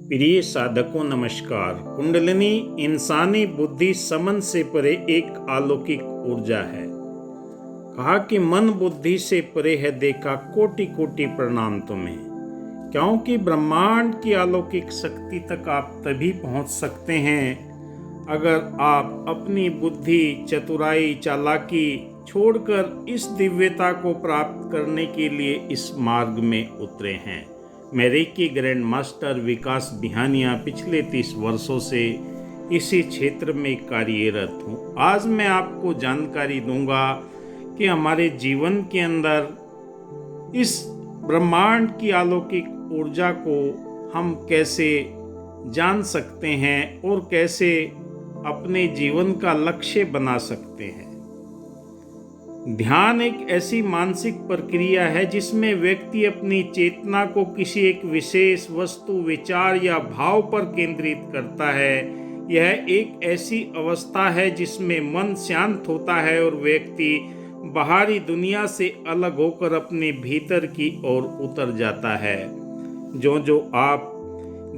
प्रिय साधकों नमस्कार। कुंडलिनी इंसानी बुद्धि समझ से परे एक अलौकिक ऊर्जा है। कहा कि मन बुद्धि से परे है, देखा कोटि कोटि प्रणाम तुम्हें। क्योंकि ब्रह्मांड की अलौकिक शक्ति तक आप तभी पहुंच सकते हैं अगर आप अपनी बुद्धि, चतुराई, चालाकी छोड़कर इस दिव्यता को प्राप्त करने के लिए इस मार्ग में उतरे हैं। मैं रेकी ग्रैंड मास्टर विकास बिहानिया पिछले 30 वर्षों से इसी क्षेत्र में कार्यरत हूँ। आज मैं आपको जानकारी दूंगा कि हमारे जीवन के अंदर इस ब्रह्मांड की अलौकिक ऊर्जा को हम कैसे जान सकते हैं और कैसे अपने जीवन का लक्ष्य बना सकते हैं। ध्यान एक ऐसी मानसिक प्रक्रिया है जिसमें व्यक्ति अपनी चेतना को किसी एक विशेष वस्तु, विचार या भाव पर केंद्रित करता है। यह एक ऐसी अवस्था है जिसमें मन शांत होता है और व्यक्ति बाहरी दुनिया से अलग होकर अपने भीतर की ओर उतर जाता है। जो आप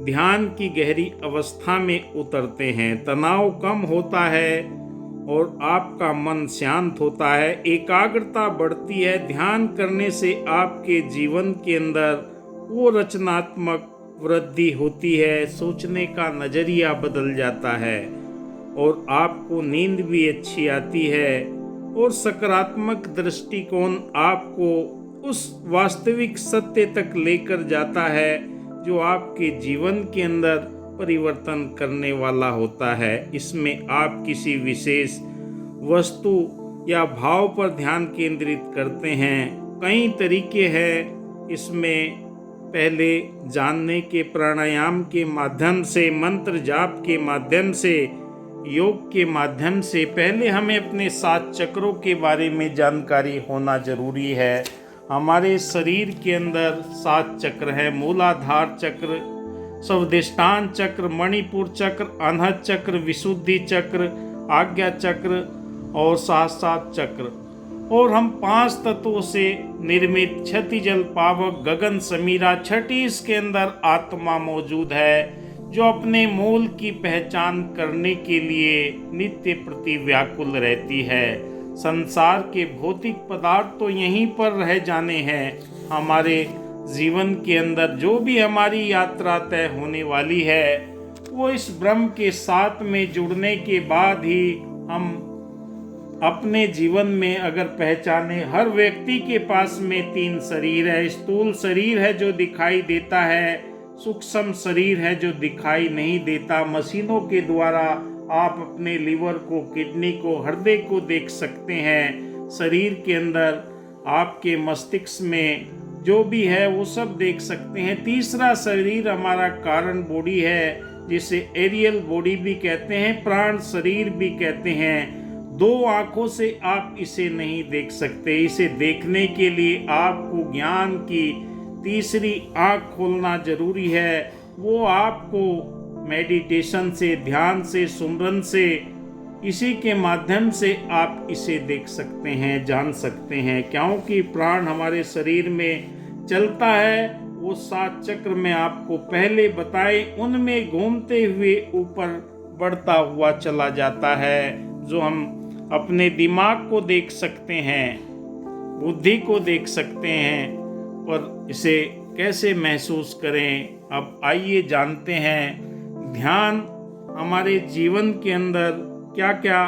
ध्यान की गहरी अवस्था में उतरते हैं, तनाव कम होता है और आपका मन शांत होता है, एकाग्रता बढ़ती है। ध्यान करने से आपके जीवन के अंदर वो रचनात्मक वृद्धि होती है, सोचने का नज़रिया बदल जाता है और आपको नींद भी अच्छी आती है और सकारात्मक दृष्टिकोण आपको उस वास्तविक सत्य तक लेकर जाता है जो आपके जीवन के अंदर परिवर्तन करने वाला होता है। इसमें आप किसी विशेष वस्तु या भाव पर ध्यान केंद्रित करते हैं। कई तरीके हैं इसमें। पहले जानने के प्राणायाम के माध्यम से, मंत्र जाप के माध्यम से, योग के माध्यम से। पहले हमें अपने 7 चक्रों के बारे में जानकारी होना जरूरी है। हमारे शरीर के अंदर 7 चक्र है। मूलाधार चक्र, स्वादिष्ठान चक्र, मणिपुर चक्र, अनहद चक्र, विशुद्धि चक्र, आज्ञा चक्र और सहस्रार चक्र। और हम 5 तत्वों से निर्मित क्षति, जल, पावक, गगन, समीरा, छठी इसके अंदर आत्मा मौजूद है जो अपने मूल की पहचान करने के लिए नित्य प्रति व्याकुल रहती है। संसार के भौतिक पदार्थ तो यहीं पर रह जाने हैं। हमारे जीवन के अंदर जो भी हमारी यात्रा तय होने वाली है वो इस ब्रह्म के साथ में जुड़ने के बाद ही हम अपने जीवन में अगर पहचाने। हर व्यक्ति के पास में 3 शरीर है। स्थूल शरीर है जो दिखाई देता है, सूक्ष्म शरीर है जो दिखाई नहीं देता। मशीनों के द्वारा आप अपने लीवर को, किडनी को, हृदय को देख सकते हैं। शरीर के अंदर आपके मस्तिष्क में जो भी है वो सब देख सकते हैं। तीसरा शरीर हमारा कारण बॉडी है, जिसे एरियल बॉडी भी कहते हैं, प्राण शरीर भी कहते हैं। 2 आंखों से आप इसे नहीं देख सकते। इसे देखने के लिए आपको ज्ञान की तीसरी आंख खोलना जरूरी है। वो आपको मेडिटेशन से, ध्यान से, सुमरन से, इसी के माध्यम से आप इसे देख सकते हैं, जान सकते हैं। क्योंकि प्राण हमारे शरीर में चलता है। वो 7 चक्र में आपको पहले बताए, उनमें घूमते हुए ऊपर बढ़ता हुआ चला जाता है। जो हम अपने दिमाग को देख सकते हैं, बुद्धि को देख सकते हैं, पर इसे कैसे महसूस करें, अब आइए जानते हैं। ध्यान हमारे जीवन के अंदर क्या क्या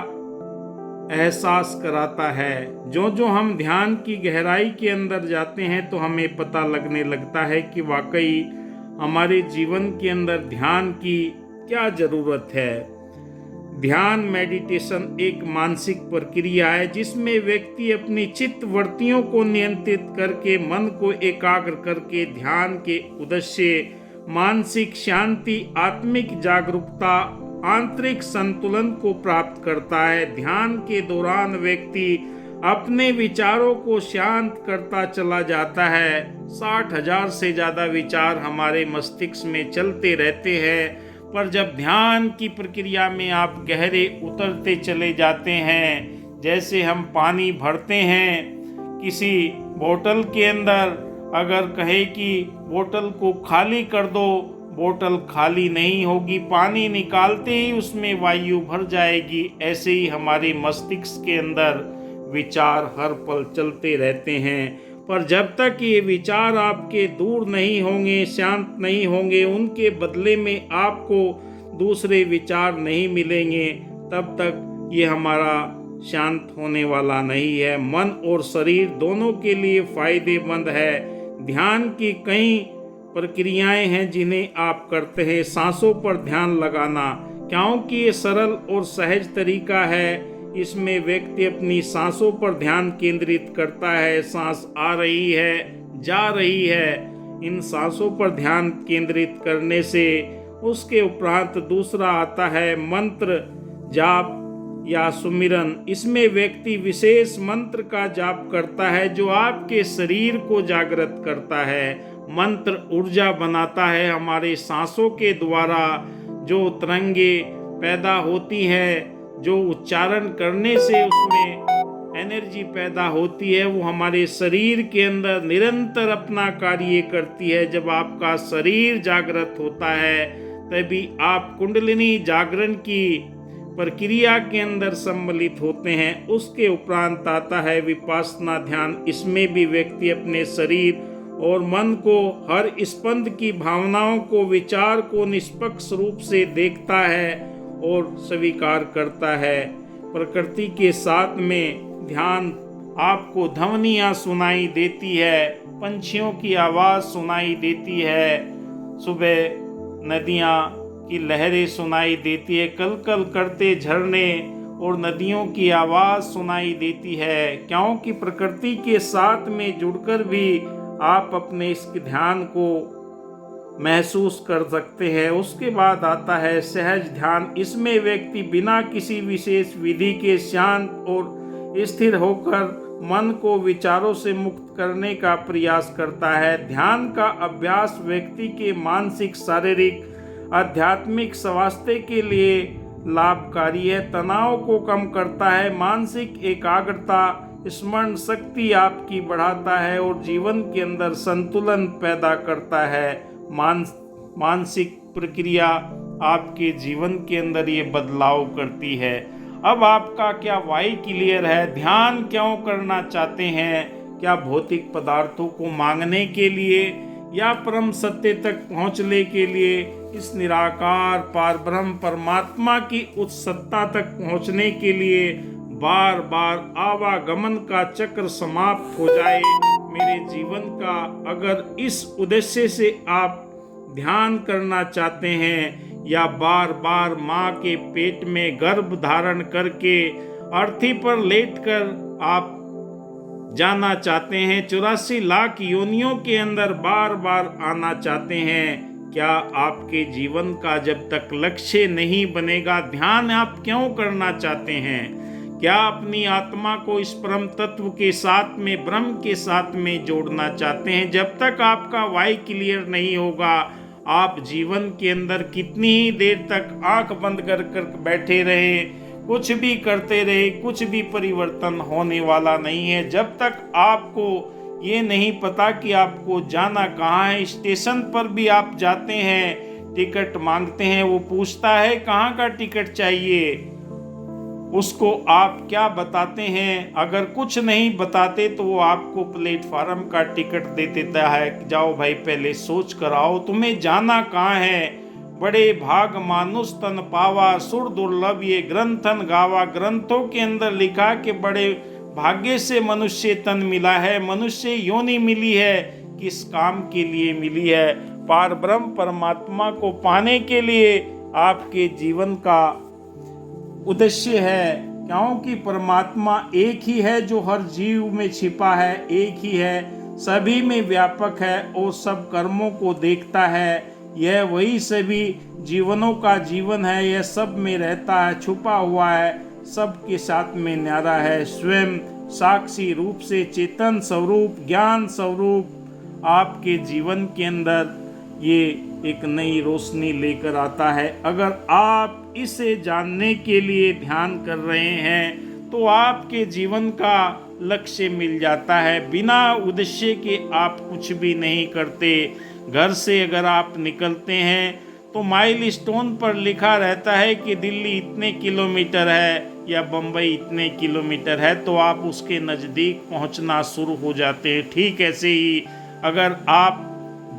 एहसास कराता है। जो हम ध्यान की गहराई के अंदर जाते हैं तो हमें पता लगने लगता है कि वाकई हमारे जीवन के अंदर ध्यान की क्या ज़रूरत है। ध्यान, मेडिटेशन एक मानसिक प्रक्रिया है जिसमें व्यक्ति अपनी चित्त वृत्तियों को नियंत्रित करके, मन को एकाग्र करके ध्यान के उद्देश्य मानसिक शांति, आत्मिक जागरूकता, आंतरिक संतुलन को प्राप्त करता है। ध्यान के दौरान व्यक्ति अपने विचारों को शांत करता चला जाता है। 60,000 से ज़्यादा विचार हमारे मस्तिष्क में चलते रहते हैं, पर जब ध्यान की प्रक्रिया में आप गहरे उतरते चले जाते हैं, जैसे हम पानी भरते हैं किसी बोतल के अंदर, अगर कहे कि बोतल को खाली कर दो बोतल खाली नहीं होगी, पानी निकालते ही उसमें वायु भर जाएगी। ऐसे ही हमारे मस्तिष्क के अंदर विचार हर पल चलते रहते हैं, पर जब तक ये विचार आपके दूर नहीं होंगे, शांत नहीं होंगे, उनके बदले में आपको दूसरे विचार नहीं मिलेंगे, तब तक ये हमारा शांत होने वाला नहीं है। मन और शरीर दोनों के लिए फायदेमंद है। ध्यान की कई प्रक्रियाएं हैं जिन्हें आप करते हैं। सांसों पर ध्यान लगाना, क्योंकि ये सरल और सहज तरीका है। इसमें व्यक्ति अपनी सांसों पर ध्यान केंद्रित करता है। सांस आ रही है, जा रही है, इन सांसों पर ध्यान केंद्रित करने से उसके उपरांत दूसरा आता है मंत्र जाप या सुमिरन। इसमें व्यक्ति विशेष मंत्र का जाप करता है जो आपके शरीर को जागृत करता है। मंत्र ऊर्जा बनाता है। हमारे सांसों के द्वारा जो तरंगे पैदा होती हैं, जो उच्चारण करने से उसमें एनर्जी पैदा होती है, वो हमारे शरीर के अंदर निरंतर अपना कार्य करती है। जब आपका शरीर जागृत होता है तभी आप कुंडलिनी जागरण की प्रक्रिया के अंदर सम्मिलित होते हैं। उसके उपरांत आता है विपश्यना ध्यान। इसमें भी व्यक्ति अपने शरीर और मन को, हर स्पंद की भावनाओं को, विचार को निष्पक्ष रूप से देखता है और स्वीकार करता है। प्रकृति के साथ में ध्यान आपको ध्वनियाँ सुनाई देती है, पंछियों की आवाज़ सुनाई देती है, सुबह नदियाँ की लहरें सुनाई देती है, कल कल करते झरने और नदियों की आवाज़ सुनाई देती है। क्योंकि प्रकृति के साथ में जुड़कर भी आप अपने इस ध्यान को महसूस कर सकते हैं। उसके बाद आता है सहज ध्यान। इसमें व्यक्ति बिना किसी विशेष विधि के शांत और स्थिर होकर मन को विचारों से मुक्त करने का प्रयास करता है। ध्यान का अभ्यास व्यक्ति के मानसिक, शारीरिक, आध्यात्मिक स्वास्थ्य के लिए लाभकारी है। तनाव को कम करता है, मानसिक एकाग्रता, स्मरण शक्ति आपकी बढ़ाता है और जीवन के अंदर संतुलन पैदा करता है। मानसिक प्रक्रिया आपके जीवन के अंदर ये बदलाव करती है। अब आपका क्या वाई क्लियर है? ध्यान क्यों करना चाहते हैं? क्या भौतिक पदार्थों को मांगने के लिए या परम सत्य तक पहुंचने के लिए? इस निराकार पारब्रह्म परमात्मा की उच्च सत्ता तक पहुंचने के लिए बार बार आवागमन का चक्र समाप्त हो जाए मेरे जीवन का। अगर इस उद्देश्य से आप ध्यान करना चाहते हैं या बार बार माँ के पेट में गर्भ धारण करके अर्थी पर लेटकर आप जाना चाहते हैं, 84 लाख योनियों के अंदर बार बार आना चाहते हैं, क्या आपके जीवन का जब तक लक्ष्य नहीं बनेगा? ध्यान आप क्यों करना चाहते हैं? क्या अपनी आत्मा को इस परम तत्व के साथ में, ब्रह्म के साथ में जोड़ना चाहते हैं? जब तक आपका वाई क्लियर नहीं होगा, आप जीवन के अंदर कितनी ही देर तक आंख बंद कर बैठे रहे, कुछ भी करते रहे, कुछ भी परिवर्तन होने वाला नहीं है। जब तक आपको ये नहीं पता कि आपको जाना कहाँ है। स्टेशन पर भी आप जाते हैं, टिकट मांगते हैं, वो पूछता है कहाँ का टिकट चाहिए, उसको आप क्या बताते हैं? अगर कुछ नहीं बताते तो वो आपको प्लेटफार्म का टिकट दे देता है, जाओ भाई पहले सोच कर आओ, तुम्हें जाना कहाँ है। बड़े भाग मानुष तन पावा, सुर दुर्लभ ये ग्रंथन गावा। ग्रंथों के अंदर लिखा कि बड़े भाग्य से मनुष्य तन मिला है, मनुष्य योनि मिली है, किस काम के लिए मिली है? पारब्रह्म परमात्मा को पाने के लिए आपके जीवन का उद्देश्य है। क्योंकि परमात्मा एक ही है जो हर जीव में छिपा है, एक ही है, सभी में व्यापक है और सब कर्मों को देखता है। यह वही सभी जीवनों का जीवन है, यह सब में रहता है, छुपा हुआ है, सबके साथ में न्यारा है। स्वयं साक्षी रूप से चेतन स्वरूप, ज्ञान स्वरूप आपके जीवन के अंदर ये एक नई रोशनी लेकर आता है। अगर आप इसे जानने के लिए ध्यान कर रहे हैं तो आपके जीवन का लक्ष्य मिल जाता है। बिना उद्देश्य के आप कुछ भी नहीं करते। घर से अगर आप निकलते हैं तो माइल स्टोन पर लिखा रहता है कि दिल्ली इतने किलोमीटर है या बम्बई इतने किलोमीटर है, तो आप उसके नज़दीक पहुंचना शुरू हो जाते हैं। ठीक ऐसे ही अगर आप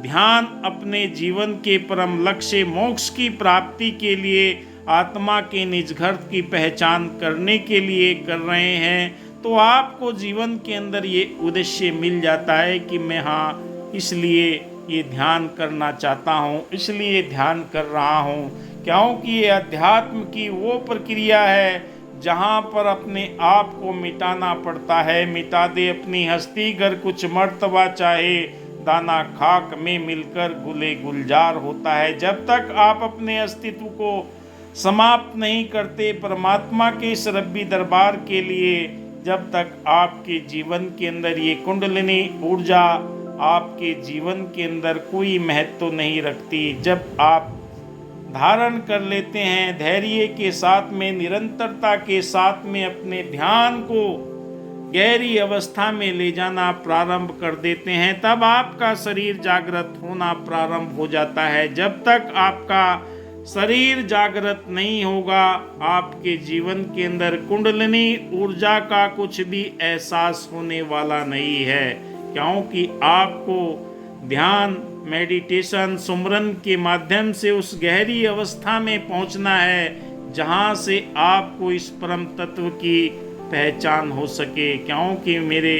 ध्यान अपने जीवन के परम लक्ष्य मोक्ष की प्राप्ति के लिए, आत्मा के निज घर की पहचान करने के लिए कर रहे हैं, तो आपको जीवन के अंदर ये उद्देश्य मिल जाता है कि मैं हाँ इसलिए ये ध्यान करना चाहता हूँ, इसलिए ध्यान कर रहा हूँ, क्योंकि ये अध्यात्म की वो प्रक्रिया है जहाँ पर अपने आप को मिटाना पड़ता है। मिटा दे अपनी हस्ती घर कुछ मर्तबा चाहे, दाना खाक में मिलकर गुले गुलजार होता है। जब तक आप अपने अस्तित्व को समाप्त नहीं करते परमात्मा के इस रब्बी दरबार के लिए, जब तक आपके जीवन के अंदर ये कुंडलिनी ऊर्जा आपके जीवन के अंदर कोई महत्व नहीं रखती। जब आप धारण कर लेते हैं धैर्य के साथ में, निरंतरता के साथ में अपने ध्यान को गहरी अवस्था में ले जाना प्रारंभ कर देते हैं, तब आपका शरीर जागृत होना प्रारंभ हो जाता है। जब तक आपका शरीर जागृत नहीं होगा, आपके जीवन के अंदर कुंडलिनी ऊर्जा का कुछ भी एहसास होने वाला नहीं है, क्योंकि आपको ध्यान, मेडिटेशन, सुमरन के माध्यम से उस गहरी अवस्था में पहुंचना है जहां से आपको इस परम तत्व की पहचान हो सके। क्योंकि मेरे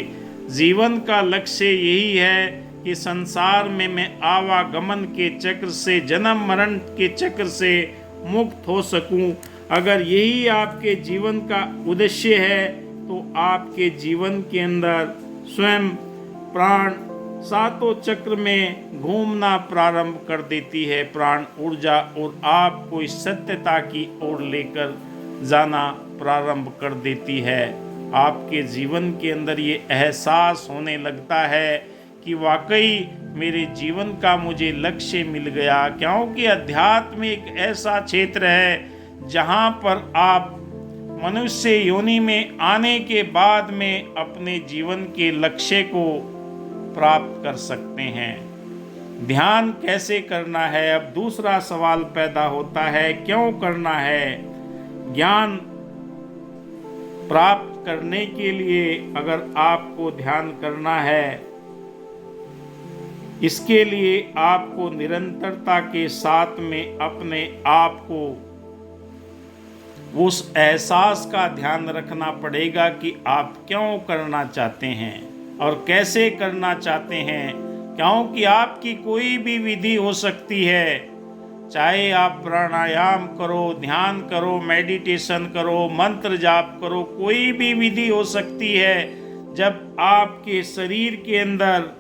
जीवन का लक्ष्य यही है कि संसार में मैं आवागमन के चक्र से, जन्म मरण के चक्र से मुक्त हो सकूं। अगर यही आपके जीवन का उद्देश्य है तो आपके जीवन के अंदर स्वयं प्राण सातों चक्र में घूमना प्रारंभ कर देती है प्राण ऊर्जा, और आपको इस सत्यता की ओर लेकर जाना प्रारंभ कर देती है। आपके जीवन के अंदर ये एहसास होने लगता है कि वाकई मेरे जीवन का मुझे लक्ष्य मिल गया, क्योंकि अध्यात्म एक ऐसा क्षेत्र है जहाँ पर आप मनुष्य योनि में आने के बाद में अपने जीवन के लक्ष्य को प्राप्त कर सकते हैं। ध्यान कैसे करना है? अब दूसरा सवाल पैदा होता है, क्यों करना है? ज्ञान प्राप्त करने के लिए अगर आपको ध्यान करना है, इसके लिए आपको निरंतरता के साथ में अपने आप को उस एहसास का ध्यान रखना पड़ेगा कि आप क्यों करना चाहते हैं और कैसे करना चाहते हैं। क्योंकि आपकी कोई भी विधि हो सकती है, चाहे आप प्राणायाम करो, ध्यान करो, मेडिटेशन करो, मंत्र जाप करो, कोई भी विधि हो सकती है। जब आपके शरीर के अंदर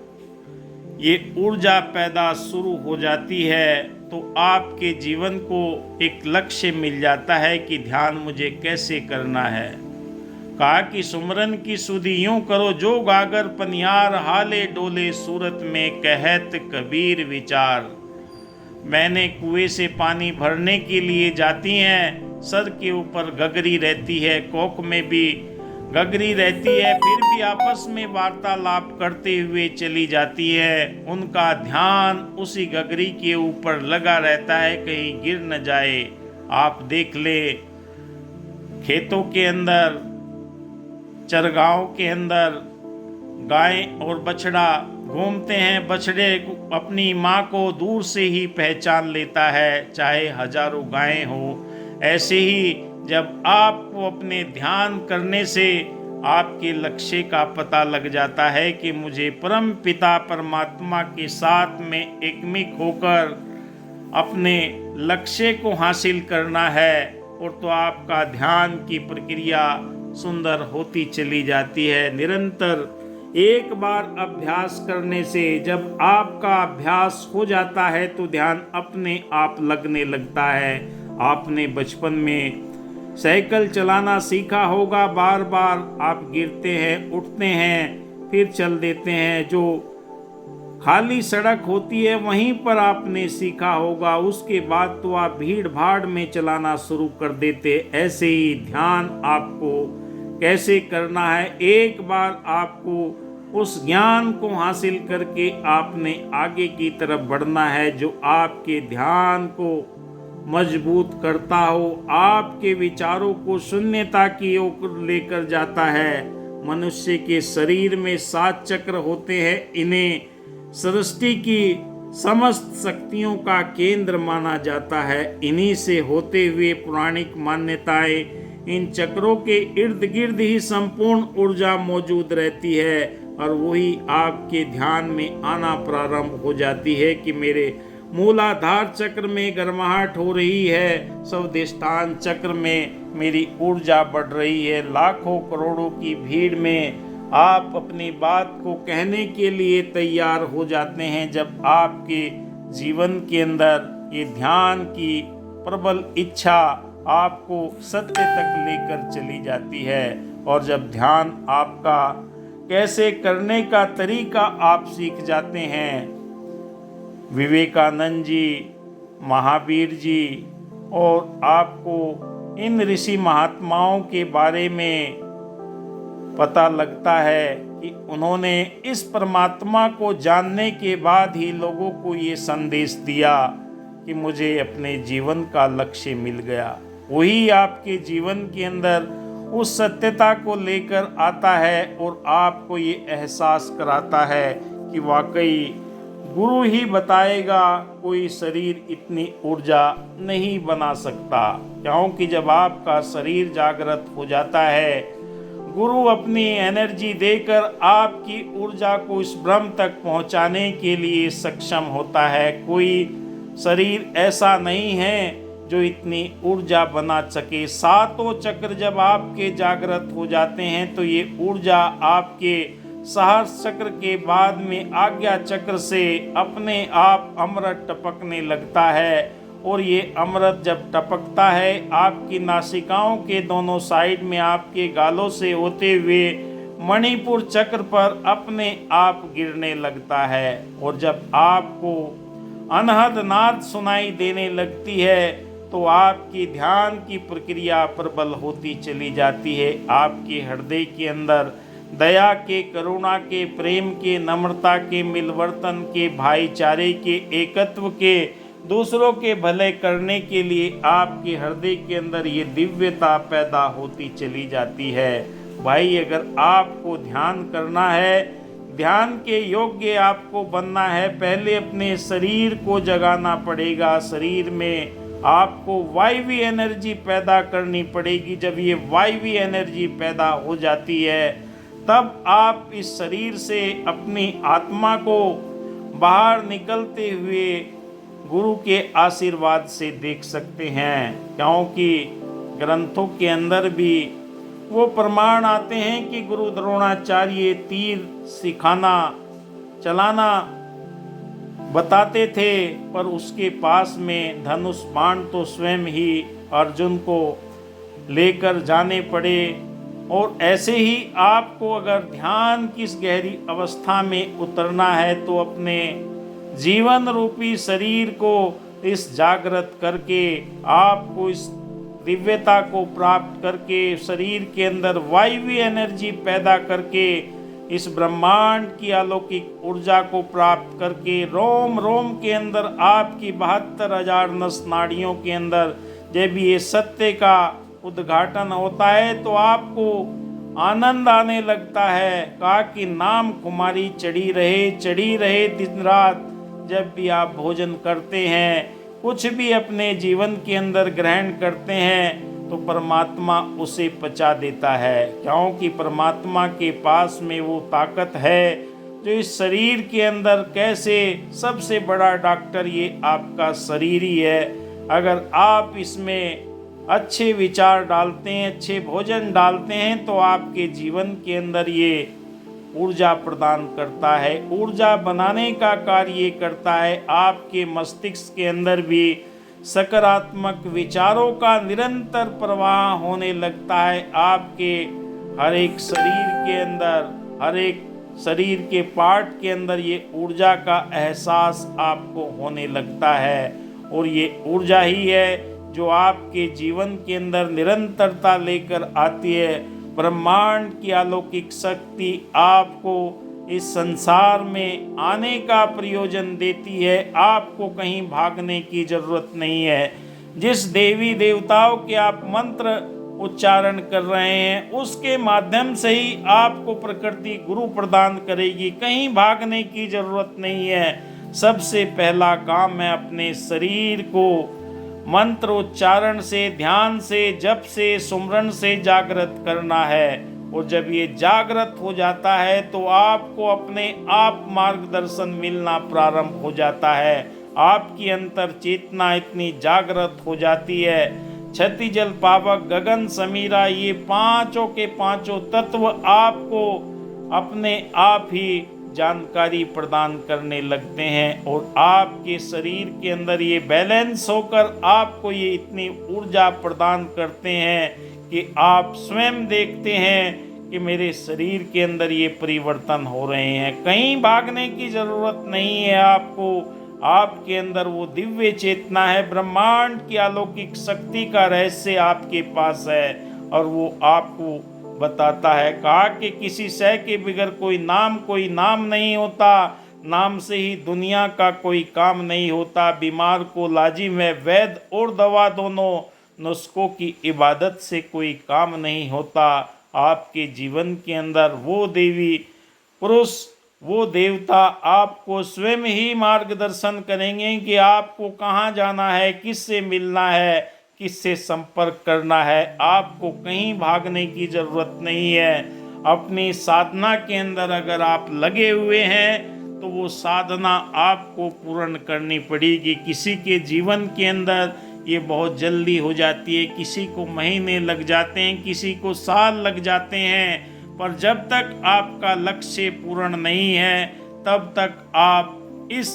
ये ऊर्जा पैदा शुरू हो जाती है तो आपके जीवन को एक लक्ष्य मिल जाता है कि ध्यान मुझे कैसे करना है। कहा कि सुमरन की सुधि यूं करो, जो गागर पनियार, हाले डोले सूरत में कहत कबीर विचार। मैंने कुएं से पानी भरने के लिए जाती हैं, सर के ऊपर गगरी रहती है, कोक में भी गगरी रहती है, फिर भी आपस में वार्तालाप करते हुए चली जाती है। उनका ध्यान उसी गगरी के ऊपर लगा रहता है, कहीं गिर न जाए। आप देख ले, खेतों के अंदर, चरगाहों के अंदर गाय और बछड़ा घूमते हैं। बछड़े अपनी माँ को दूर से ही पहचान लेता है, चाहे हजारों गायें हो। ऐसे ही जब आपको अपने ध्यान करने से आपके लक्ष्य का पता लग जाता है कि मुझे परम पिता परमात्मा के साथ में एकमिक होकर अपने लक्ष्य को हासिल करना है, और तो आपका ध्यान की प्रक्रिया सुंदर होती चली जाती है। निरंतर एक बार अभ्यास करने से जब आपका अभ्यास हो जाता है तो ध्यान अपने आप लगने लगता है। आपने बचपन में साइकिल चलाना सीखा होगा, बार बार आप गिरते हैं, उठते हैं, फिर चल देते हैं। जो खाली सड़क होती है वहीं पर आपने सीखा होगा, उसके बाद तो आप भीड़ भाड़ में चलाना शुरू कर देते। ऐसे ही ध्यान आपको कैसे करना है, एक बार आपको उस ज्ञान को हासिल करके आपने आगे की तरफ बढ़ना है, जो आपके ध्यान को मजबूत करता हो, आपके विचारों को शून्यता की ओर लेकर जाता है। मनुष्य के शरीर में 7 चक्र होते हैं। इन्हें सृष्टि की समस्त शक्तियों का केंद्र माना जाता है। इन्हीं से होते हुए पौराणिक मान्यताएं इन चक्रों के इर्द गिर्द ही संपूर्ण ऊर्जा मौजूद रहती है और वही आपके ध्यान में आना प्रारंभ हो जाती है कि मेरे मूलाधार चक्र में गर्माहट हो रही है, स्वादिष्ठान चक्र में मेरी ऊर्जा बढ़ रही है। लाखों करोड़ों की भीड़ में आप अपनी बात को कहने के लिए तैयार हो जाते हैं जब आपके जीवन के अंदर ये ध्यान की प्रबल इच्छा आपको सत्य तक लेकर चली जाती है। और जब ध्यान आपका कैसे करने का तरीका आप सीख जाते हैं, विवेकानंद जी, महावीर जी और आपको इन ऋषि महात्माओं के बारे में पता लगता है कि उन्होंने इस परमात्मा को जानने के बाद ही लोगों को ये संदेश दिया कि मुझे अपने जीवन का लक्ष्य मिल गया। वही आपके जीवन के अंदर उस सत्यता को लेकर आता है और आपको ये एहसास कराता है कि वाकई गुरु ही बताएगा, कोई शरीर इतनी ऊर्जा नहीं बना सकता। क्योंकि जब आपका शरीर जागृत हो जाता है, गुरु अपनी एनर्जी देकर आपकी ऊर्जा को इस ब्रह्म तक पहुंचाने के लिए सक्षम होता है। कोई शरीर ऐसा नहीं है जो इतनी ऊर्जा बना सके। 7 चक्र जब आपके जागृत हो जाते हैं तो ये ऊर्जा आपके सहस्र चक्र के बाद में आज्ञा चक्र से अपने आप अमृत टपकने लगता है। और ये अमृत जब टपकता है आपकी नासिकाओं के दोनों साइड में आपके गालों से होते हुए मणिपुर चक्र पर अपने आप गिरने लगता है। और जब आपको अनहद नाद सुनाई देने लगती है तो आपकी ध्यान की प्रक्रिया प्रबल होती चली जाती है। आपके हृदय के अंदर दया के, करुणा के, प्रेम के, नम्रता के, मिलवर्तन के, भाईचारे के, एकत्व के, दूसरों के भले करने के लिए आपके हृदय के अंदर ये दिव्यता पैदा होती चली जाती है। भाई, अगर आपको ध्यान करना है, ध्यान के योग्य आपको बनना है, पहले अपने शरीर को जगाना पड़ेगा। शरीर में आपको वायवी एनर्जी पैदा करनी पड़ेगी। जब ये वायवी एनर्जी पैदा हो जाती है तब आप इस शरीर से अपनी आत्मा को बाहर निकलते हुए गुरु के आशीर्वाद से देख सकते हैं। क्योंकि ग्रंथों के अंदर भी वो प्रमाण आते हैं कि गुरु द्रोणाचार्य तीर सिखाना, चलाना बताते थे, पर उसके पास में धनुष बाण तो स्वयं ही अर्जुन को लेकर जाने पड़े। और ऐसे ही आपको अगर ध्यान की इस गहरी अवस्था में उतरना है तो अपने जीवन रूपी शरीर को इस जागृत करके, आपको इस दिव्यता को प्राप्त करके, शरीर के अंदर वायवी एनर्जी पैदा करके, इस ब्रह्मांड की अलौकिक ऊर्जा को प्राप्त करके, रोम रोम के अंदर आपकी 72,000 नस नाड़ियों के अंदर जब ये सत्य का उद्घाटन होता है तो आपको आनंद आने लगता है। कहा कि नाम कुमारी चढ़ी रहे दिन रात। जब भी आप भोजन करते हैं, कुछ भी अपने जीवन के अंदर ग्रहण करते हैं तो परमात्मा उसे पचा देता है। क्योंकि परमात्मा के पास में वो ताकत है जो इस शरीर के अंदर, कैसे सबसे बड़ा डॉक्टर ये आपका शरीर ही है। अगर आप इसमें अच्छे विचार डालते हैं, अच्छे भोजन डालते हैं तो आपके जीवन के अंदर ये ऊर्जा प्रदान करता है, ऊर्जा बनाने का कार्य करता है। आपके मस्तिष्क के अंदर भी सकारात्मक विचारों का निरंतर प्रवाह होने लगता है। आपके हर एक शरीर के अंदर, हर एक शरीर के पार्ट के अंदर ये ऊर्जा का एहसास आपको होने लगता है। और ये ऊर्जा ही है जो आपके जीवन के अंदर निरंतरता लेकर आती है। ब्रह्मांड की अलौकिक शक्ति आपको इस संसार में आने का प्रयोजन देती है। आपको कहीं भागने की जरूरत नहीं है। जिस देवी देवताओं के आप मंत्र उच्चारण कर रहे हैं उसके माध्यम से ही आपको प्रकृति गुरु प्रदान करेगी। कहीं भागने की जरूरत नहीं है। सबसे पहला काम है अपने शरीर को मंत्र उच्चारण से, ध्यान से, जप से, सुमरन से जागृत करना है। और जब ये जागृत हो जाता है तो आपको अपने आप मार्गदर्शन मिलना प्रारंभ हो जाता है। आपकी अंतर चेतना इतनी जागृत हो जाती है। क्षति जल पावक गगन समीरा, ये पांचों के पांचों तत्व आपको अपने आप ही जानकारी प्रदान करने लगते हैं और आपके शरीर के अंदर ये बैलेंस होकर आपको ये इतनी ऊर्जा प्रदान करते हैं कि आप स्वयं देखते हैं कि मेरे शरीर के अंदर ये परिवर्तन हो रहे हैं। कहीं भागने की जरूरत नहीं है आपको। आपके अंदर वो दिव्य चेतना है, ब्रह्मांड की अलौकिक शक्ति का रहस्य आपके पास है और वो आपको बताता है। कहा कि किसी शय के बगैर कोई नाम नहीं होता। नाम से ही दुनिया का कोई काम नहीं होता। बीमार को लाजिम है वैद और दवा दोनों, नुस्खों की इबादत से कोई काम नहीं होता। आपके जीवन के अंदर वो देवी पुरुष, वो देवता आपको स्वयं ही मार्गदर्शन करेंगे कि आपको कहाँ जाना है, किससे मिलना है, किससे संपर्क करना है। आपको कहीं भागने की जरूरत नहीं है। अपनी साधना के अंदर अगर आप लगे हुए हैं तो वो साधना आपको पूर्ण करनी पड़ेगी। किसी के जीवन के अंदर ये बहुत जल्दी हो जाती है, किसी को महीने लग जाते हैं, किसी को साल लग जाते हैं। पर जब तक आपका लक्ष्य पूर्ण नहीं है तब तक आप इस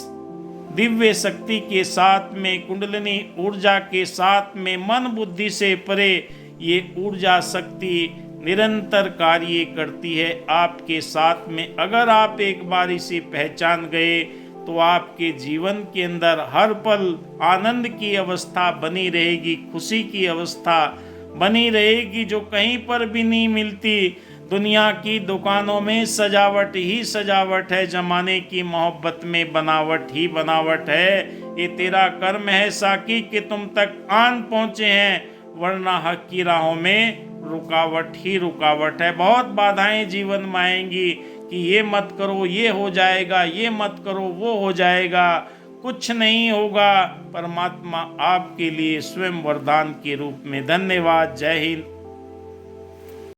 दिव्य शक्ति के साथ में, कुंडलिनी ऊर्जा के साथ में, मन बुद्धि से परे ये ऊर्जा शक्ति निरंतर कार्य करती है आपके साथ में। अगर आप एक बार इसे पहचान गए तो आपके जीवन के अंदर हर पल आनंद की अवस्था बनी रहेगी, खुशी की अवस्था बनी रहेगी जो कहीं पर भी नहीं मिलती। दुनिया की दुकानों में सजावट ही सजावट है, जमाने की मोहब्बत में बनावट ही बनावट है। ये तेरा कर्म है साकी कि तुम तक आन पहुँचे हैं, वरना हक की राहों में रुकावट ही रुकावट है। बहुत बाधाएं जीवन में आएंगी कि ये मत करो ये हो जाएगा, ये मत करो वो हो जाएगा। कुछ नहीं होगा। परमात्मा आपके लिए स्वयं वरदान के रूप में। धन्यवाद। जय हिंद।